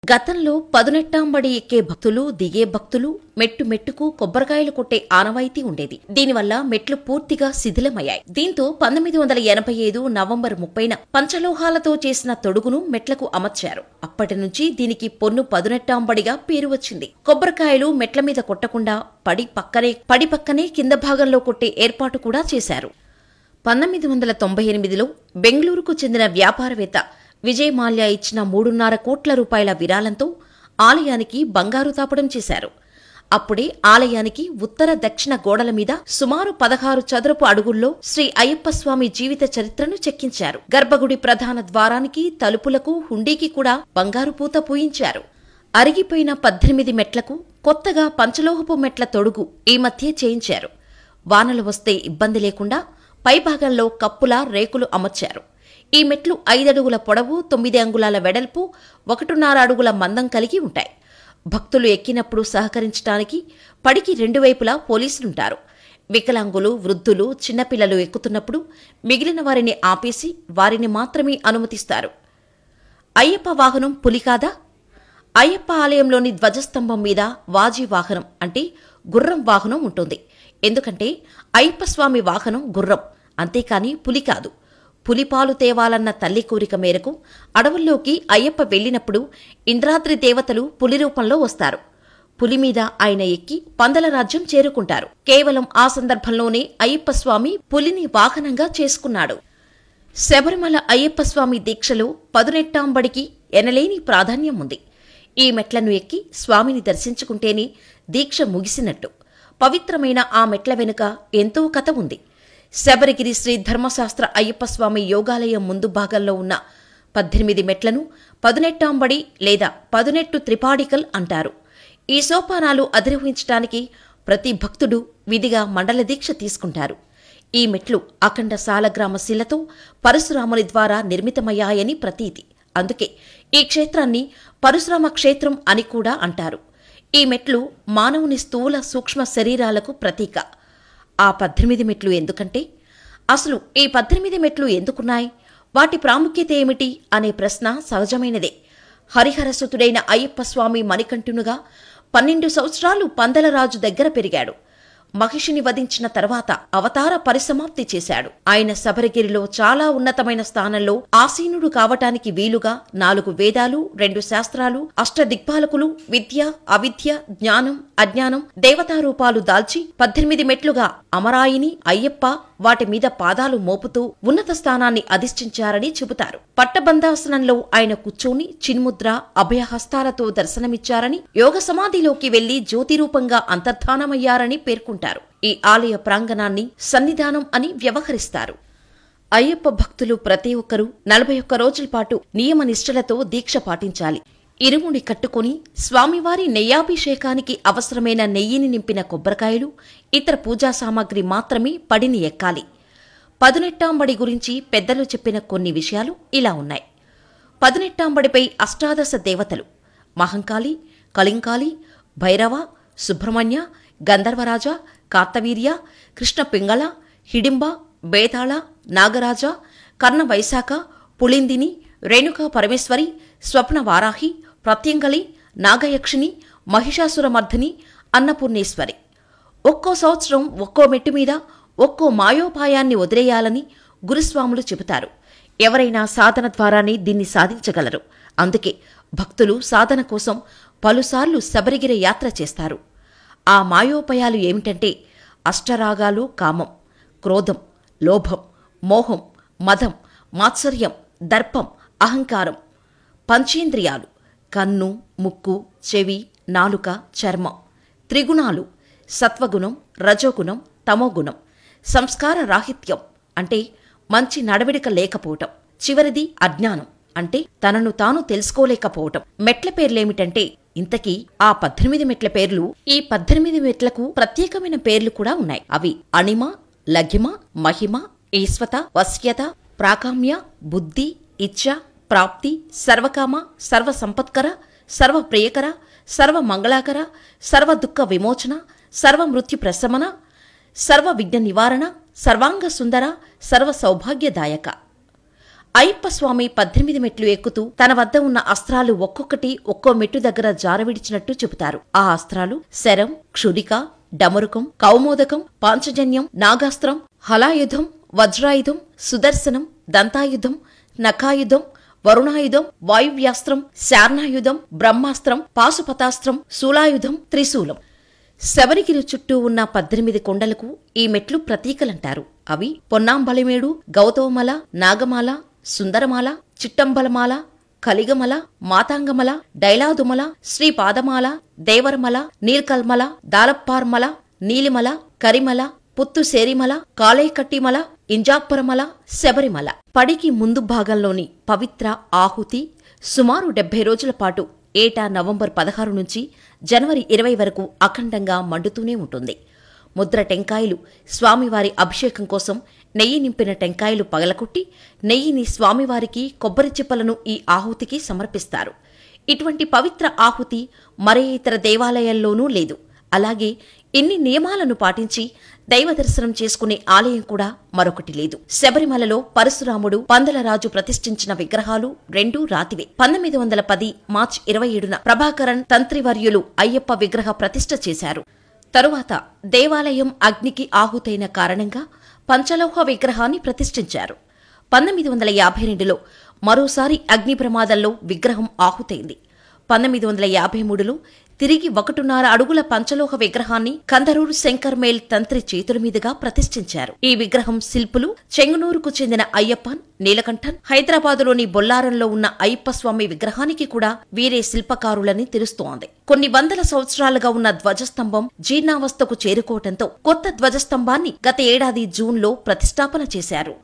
గతంలో పదునెట్టాంబడి ఎక్కే భక్తులు, దిగే భక్తులు మెట్టు మెట్టుకు కొబ్బరికాయలు కొట్టే ఆనవాయితీ ఉండేది. దీనివల్ల మెట్లు పూర్తిగా శిథిలమయ్యాయి. దీంతో 1985 నవంబర్ 30న పంచలోహాలతో చేసిన తొడుగును మెట్లకు అమర్చారు. అప్పటి నుంచి దీనికి పొన్ను పదునెట్టాంబడిగా పేరు వచ్చింది. కొబ్బరికాయలు మెట్ల మీద కొట్టకుండా పడి పక్కనే కింద భాగంలో కొట్టే ఏర్పాటు కూడా చేశారు. 1998లో బెంగళూరుకు చెందిన వ్యాపారవేత్త విజయ్ మాల్యా ఇచ్చిన 3.5 కోట్ల రూపాయల విరాళంతో ఆలయానికి బంగారు తాపడం చేశారు. అప్పుడే ఆలయానికి ఉత్తర దక్షిణ గోడల మీద సుమారు 16 చదరపు అడుగుల్లో శ్రీ అయ్యప్ప స్వామి జీవిత చరిత్రను చెక్కించారు. గర్భగుడి ప్రధాన ద్వారానికి, తలుపులకు, హుండీకి కూడా బంగారు పూత పూయించారు. అరిగిపోయిన 18 మెట్లకు కొత్తగా పంచలోహపు మెట్ల తొడుగు ఈ మధ్య చేయించారు. వానలు వస్తే ఇబ్బంది లేకుండా పైభాగంలో కప్పుల రేకులు అమర్చారు. ఈ మెట్లు 5 అడుగుల పొడవు, 9 అంగుళాల వెడల్పు, 1.5 అడుగుల మందం కలిగి ఉంటాయి. భక్తులు ఎక్కినప్పుడు సహకరించడానికి పడికి 2 వైపులా పోలీసులుంటారు. వికలాంగులు, వృద్ధులు, చిన్నపిల్లలు ఎక్కుతున్నప్పుడు మిగిలిన వారిని ఆపేసి వారిని మాత్రమే అనుమతిస్తారు. అయ్యప్ప వాహనం పులి కాదా? అయ్యప్ప ఆలయంలోని ధ్వజస్తంభం మీద వాజీ వాహనం అంటే గుర్రం వాహనం ఉంటుంది. ఎందుకంటే అయ్యప్ప స్వామి వాహనం గుర్రం, అంతేకాని పులి కాదు. పులిపాలు తేవాలన్న తల్లి కోరిక మేరకు అడవుల్లోకి అయ్యప్ప వెళ్లినప్పుడు ఇంద్రాద్రి దేవతలు పులి రూపంలో వస్తారు. పులి మీద ఆయన ఎక్కి పందల రాజ్యం చేరుకుంటారు. కేవలం ఆ సందర్భంలోనే అయ్యప్ప స్వామి పులిని వాహనంగా చేసుకున్నాడు. శబరిమల అయ్యప్ప స్వామి దీక్షలో పదునెట్టాంబడికి ఎనలేని ప్రాధాన్యం ఉంది. ఈ మెట్లను ఎక్కి స్వామిని దర్శించుకుంటేనే దీక్ష ముగిసినట్టు. పవిత్రమైన ఆ మెట్ల వెనుక ఎంతో కథ ఉంది. శబరిగిరి శ్రీ ధర్మశాస్త్ర అయ్యప్ప స్వామి యోగాలయం ముందు భాగంలో ఉన్న 18 మెట్లను పదునెట్టాంబడి లేదా పదునెట్టు త్రిపాడికల్ అంటారు. ఈ సోపానాలు అధిరోహించడానికి ప్రతి భక్తుడు విధిగా మండల దీక్ష తీసుకుంటారు. ఈ మెట్లు అఖండ సాలగ్రామ శిలతో పరశురాముని ద్వారా నిర్మితమయ్యాయని ప్రతీతి. అందుకే ఈ క్షేత్రాన్ని పరశురామ క్షేత్రం అని కూడా అంటారు. ఈ మెట్లు మానవుని స్థూల సూక్ష్మ శరీరాలకు ప్రతీక. ఆ 18 మెట్లు ఎందుకంటే, అసలు ఈ 18 మెట్లు ఎందుకున్నాయి, వాటి ప్రాముఖ్యత ఏమిటి అనే ప్రశ్న సహజమైనదే. హరిహరసుతుడైన అయ్యప్ప స్వామి మణికంఠునుగా 12 సంవత్సరాలు పందలరాజు దగ్గర పెరిగాడు. మహిషిని వధించిన తర్వాత అవతార పరిసమాప్తి చేశాడు. ఆయన శబరిగిరిలో చాలా ఉన్నతమైన స్థానంలో ఆసీనుడు కావటానికి వీలుగా 4 వేదాలు, 2 శాస్త్రాలు, అష్టదిక్పాలకులు, విద్య, అవిద్య, జ్ఞానం, అజ్ఞానం, దేవతారూపాలు దాల్చి 18 మెట్లుగా అమరాయిని అయ్యప్ప వాటి మీద పాదాలు మోపుతూ ఉన్నత స్థానాన్ని అధిష్ఠించారని చెబుతారు. పట్టబంధాసనంలో ఆయన కూర్చొని చిన్ముద్ర, అభయహస్తాలతో దర్శనమిచ్చారని, యోగ సమాధిలోకి వెళ్లి జ్యోతిరూపంగా అంతర్ధానమయ్యారని పేర్కొంటారు. ఈ ఆలయ ప్రాంగణాన్ని సన్నిధానం అని వ్యవహరిస్తారు. అయ్యప్ప భక్తులు ప్రతి ఒక్కరూ 41 రోజుల పాటు నియమనిష్టలతో దీక్ష పాటించాలి. ఇరుముడి కట్టుకుని స్వామివారి నెయ్యాభిషేకానికి అవసరమైన నెయ్యిని నింపిన కొబ్బరికాయలు, ఇతర పూజా సామాగ్రి మాత్రమే పడిని ఎక్కాలి. పదునెట్టాంబడి గురించి పెద్దలు చెప్పిన కొన్ని విషయాలు ఇలా ఉన్నాయి. పదునెట్టాంబడిపై అష్టాదశ దేవతలు మహంకాళి, కలింకాళి, భైరవ, సుబ్రహ్మణ్య, గంధర్వరాజ, కార్తవీర్య, కృష్ణ పింగళ, హిడింబ, బేతాళ, నాగరాజ, కర్ణ వైశాఖ, పుళిందిని, రేణుకా పరమేశ్వరి, స్వప్న వారాహి, ప్రత్యంగళి, నాగయక్షిణి, మహిషాసురమర్ధిని, అన్నపూర్ణేశ్వరి. ఒక్కో సంవత్సరం ఒక్కో మెట్టు మీద ఒక్కో మాయోపాయాన్ని వదిలేయాలని గురుస్వాములు చెబుతారు. ఎవరైనా సాధన ద్వారానే దీన్ని సాధించగలరు. అందుకే భక్తులు సాధన కోసం పలుసార్లు శబరిగిరి యాత్ర చేస్తారు. ఆ మాయోపాయాలు ఏమిటంటే అష్టరాగాలు, కామం, క్రోధం, లోభం, మోహం, మదం, మాత్సర్యం, దర్పం, అహంకారం, పంచేంద్రియాలు, కన్ను, ముక్కు, చెవి, నాలుక, చర్మం, త్రిగుణాలు, సత్వగుణం, రజోగుణం, తమోగుణం, సంస్కార రాహిత్యం అంటే మంచి నడవడిక లేకపోవటం, చివరిది అజ్ఞానం అంటే తనను తాను తెలుసుకోలేకపోవటం. మెట్ల పేర్లేమిటంటే ఇంతకీ ఆ 18 మెట్ల పేర్లు, ఈ 18 మెట్లకు ప్రత్యేకమైన పేర్లు కూడా ఉన్నాయి. అవి అణిమ, లఘిమ, మహిమ, ఈశ్వత, వశ్యత, ప్రాకామ్య, బుద్ధి, ఇచ్ఛ, ప్రాప్తి, సర్వకామ, సర్వసంపత్కర, సర్వప్రియకర, సర్వమంగళాకర, సర్వదుఃఖ విమోచన, సర్వమృత్యు ప్రశమన, సర్వ విఘ్న నివారణ, సర్వాంగ సుందర, సర్వ సౌభాగ్యదాయక. అయ్యప్ప స్వామి 18 మెట్లు ఎక్కుతూ తన వద్ద ఉన్న అస్త్రాలు ఒక్కొక్కటి ఒక్కో మెట్టు దగ్గర జారవిడిచినట్టు చెబుతారు. ఆ అస్త్రాలు శరం, క్షుడిక, డమరుకం, కౌమోదకం, పాంచజన్యం, నాగాస్త్రం, హలాయుధం, వజ్రాయుధం, సుదర్శనం, దంతాయుధం, నఖాయుధం, వరుణాయుధం, వాయువ్యాస్త్రం, శార్ణాయుధం, బ్రహ్మాస్త్రం, పాశుపతాస్త్రం, శూలాయుధం, త్రిశూలం. శబరిగిరి చుట్టూ ఉన్న 18 కొండలకు ఈ మెట్లు ప్రతీకలంటారు. అవి పొన్నాంబలిమేడు, గౌతమల, నాగమాల, సుందరమాల, చిట్టంబలమాల, కలిగమల, మాతాంగమల, డైలాదుమల, శ్రీపాదమాల, దేవరమల, నీల్కల్మల, దాలప్పార్మల, నీలిమల, కరిమల, పుత్తుసేరిమల, కాళైకట్టిమల, ఇంజాపురమల, శబరిమల. పడికి ముందు భాగంలోని పవిత్ర ఆహుతి సుమారు 70 రోజుల పాటు ఏటా నవంబర్ 16 నుంచి జనవరి 20 వరకు అఖండంగా మండుతూనే ఉంటుంది. ముద్ర టెంకాయలు స్వామివారి అభిషేకం కోసం నెయ్యి నింపిన టెంకాయలు పగలకొట్టి నెయ్యిని స్వామివారికి, కొబ్బరి చిప్పలను ఈ ఆహుతికి సమర్పిస్తారు. ఇటువంటి పవిత్ర ఆహుతి మరే ఇతర దేవాలయాల్లోనూ లేదు. అలాగే ఇన్ని నియమాలను పాటించి దైవ దర్శనం చేసుకునే ఆలయం కూడా మరొకటి లేదు. శబరిమలలో పరశురాముడు, పందలరాజు ప్రతిష్ఠించిన విగ్రహాలు 2 రాతివే. 1910 మార్చి 27న ప్రభాకరన్ తంత్రివర్యులు అయ్యప్ప విగ్రహ ప్రతిష్ఠ చేశారు. తరువాత దేవాలయం అగ్నికి ఆహుతైన కారణంగా పంచలోహ విగ్రహాన్ని ప్రతిష్ఠించారు. 1952లో మరోసారి అగ్ని ప్రమాదంలో విగ్రహం ఆహుతైంది. 1953లో తిరిగి 1.5 అడుగుల పంచలోహ విగ్రహాన్ని కందరూరు శంకర్ మేల్ తంత్రి చేతుల మీదుగా ప్రతిష్ఠించారు. ఈ విగ్రహం శిల్పులు చెంగునూరుకు చెందిన అయ్యప్పన్, నీలకంఠన్, హైదరాబాదులోని బొల్లారంలో ఉన్న అయ్యప్ప స్వామి విగ్రహానికి కూడా వీరే శిల్పకారులని తెలుస్తోంది. కొన్ని వందల సంవత్సరాలుగా ఉన్న ధ్వజస్తంభం జీర్ణావస్థకు చేరుకోవడంతో కొత్త ధ్వజస్తంభాన్ని గత ఏడాది జూన్లో ప్రతిష్టాపన చేశారు.